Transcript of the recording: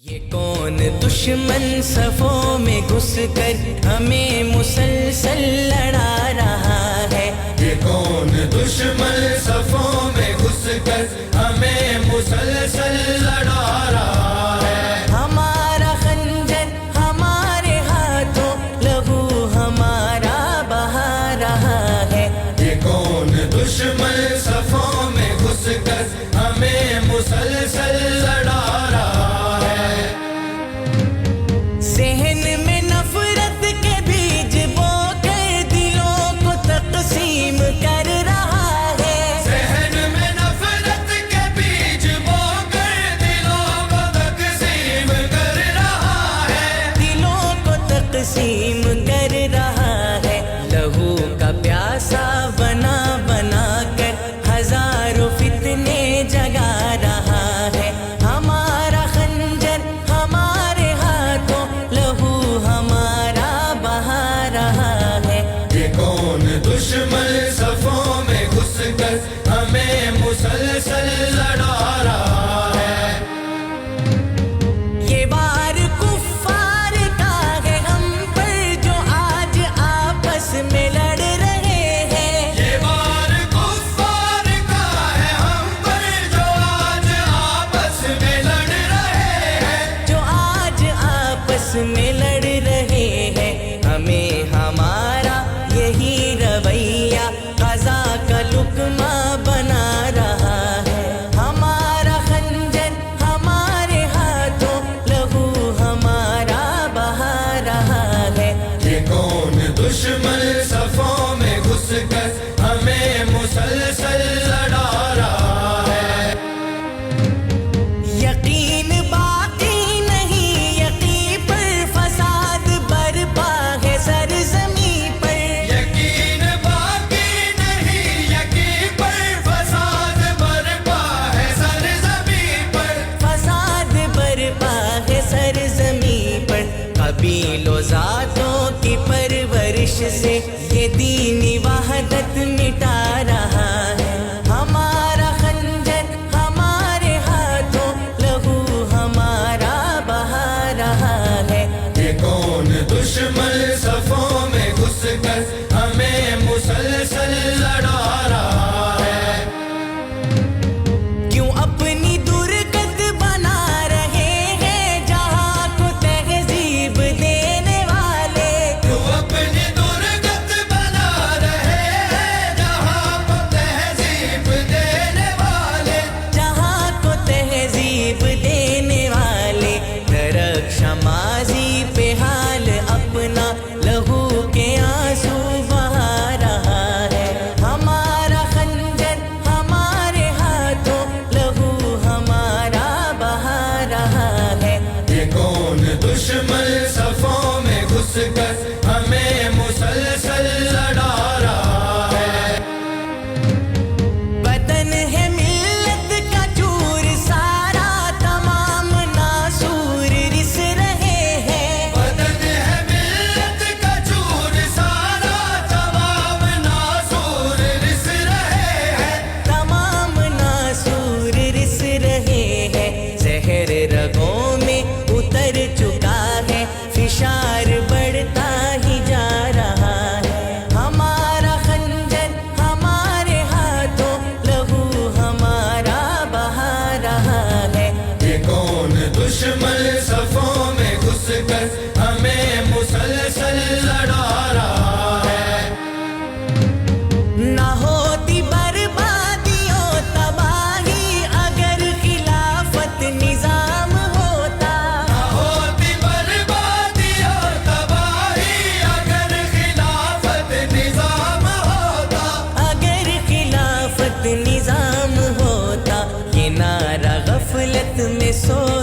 ये कौन दुश्मन सफों में घुसकर हमें मुसलसल लड़ा रहा है। ये कौन दुश्मन सफों में घुसकर हमें मुसलसल लड़ा रहा है। हमारा खंजर हमारे हाथों लहू हमारा बहा रहा है। ये कौन दुश्मन सफों में घुसकर हमें मुसलसल लड़ा रहा है। ज़हन में नफरत के बीज बोकर दिलों को तकसीम कर रहा है। ज़हन में नफरत के बीज बोकर दिलों को तकसीम कर रहा है। दिलों को तकसीम कर रहा है। लहू का प्यासा बना बना कर हजारों फितने जगा रहा है। हमारा खंजर हमारे हाथों लहू हमारा बहा रहा है। ये कौन दुश्मन सफों में घुसकर हमें मुसलसल लड़ा रहा है। ये वार कुफ्फार का है हम पर जो आज आपस में लड़ रहे हैं। ये वार कुफ्फार का है हम पर जो आज आपस में लड़ रहे हैं। जो आज आपस में लड़ रहे हैं। हमें हमारा यही रवैया क़ज़ा का लुक़मा बना रहा है। हमारा खंजर हमारे हाथों लहू हमारा बहा रहा है। ये कौन दुश्मन सफों में घुसकर हमें मुसलसल लड़ा रहा है। यकीन बाकी नहीं यकीन पर फसाद बर्पा है सरज़मी पर। यकीन बाकी नहीं यकीन पर फसाद बर्पा है सरज़मी पर। फसाद बर्पा है सरज़मी पर। कबीलों ज़ातों की परवरिश से ये दीनी वहदत मिटा रहा है। हमारा खंजर हमारे हाथों लहू हमारा बहा रहा है। ये कौन दुश्मन सफों में घुसकर हमें मुसलसल लड़ा रहा है। क्यों अपनी दुर्गत बना रहे हैं जहाँ को तहजीब देने वाले। जो अपनी दुर्गत बना रहे हैं जहाँ को तहजीब देने वाले। जहाँ को तहजीब देने वाले। दरख्शां माज़ी पे हाल अपना लहू के आंसू बहा रहा है। हमारा खंजर हमारे हाथों लहू हमारा बहा रहा है। ये कौन दुश्मन सफों में घुसकर हमें मुसलसल लड़ा रहा है। वतन है मिल्लत का चूर सारा तमाम नासूर रिस रहे हैं। बदन है मिल्लत का चूर सारा तमाम नासूर रिस रहे हैं। तमाम नासूर रिस रहे हैं। जहर रगों में उतर चुका है। फिशार बढ़ता ही जा रहा है। हमारा खंजर हमारे हाथों लहू हमारा बहा रहा है। ये कौन दुश्मन सफों में घुसकर हमें मुसलसल लड़ा रहा है। ना होती बर्बादियों तबाही अगर खिलाफत निजाम होता। ना होती बर्बादी और तबाही अगर खिलाफत निजाम होता। अगर खिलाफत निजाम होता। ये नारा गफलत में सो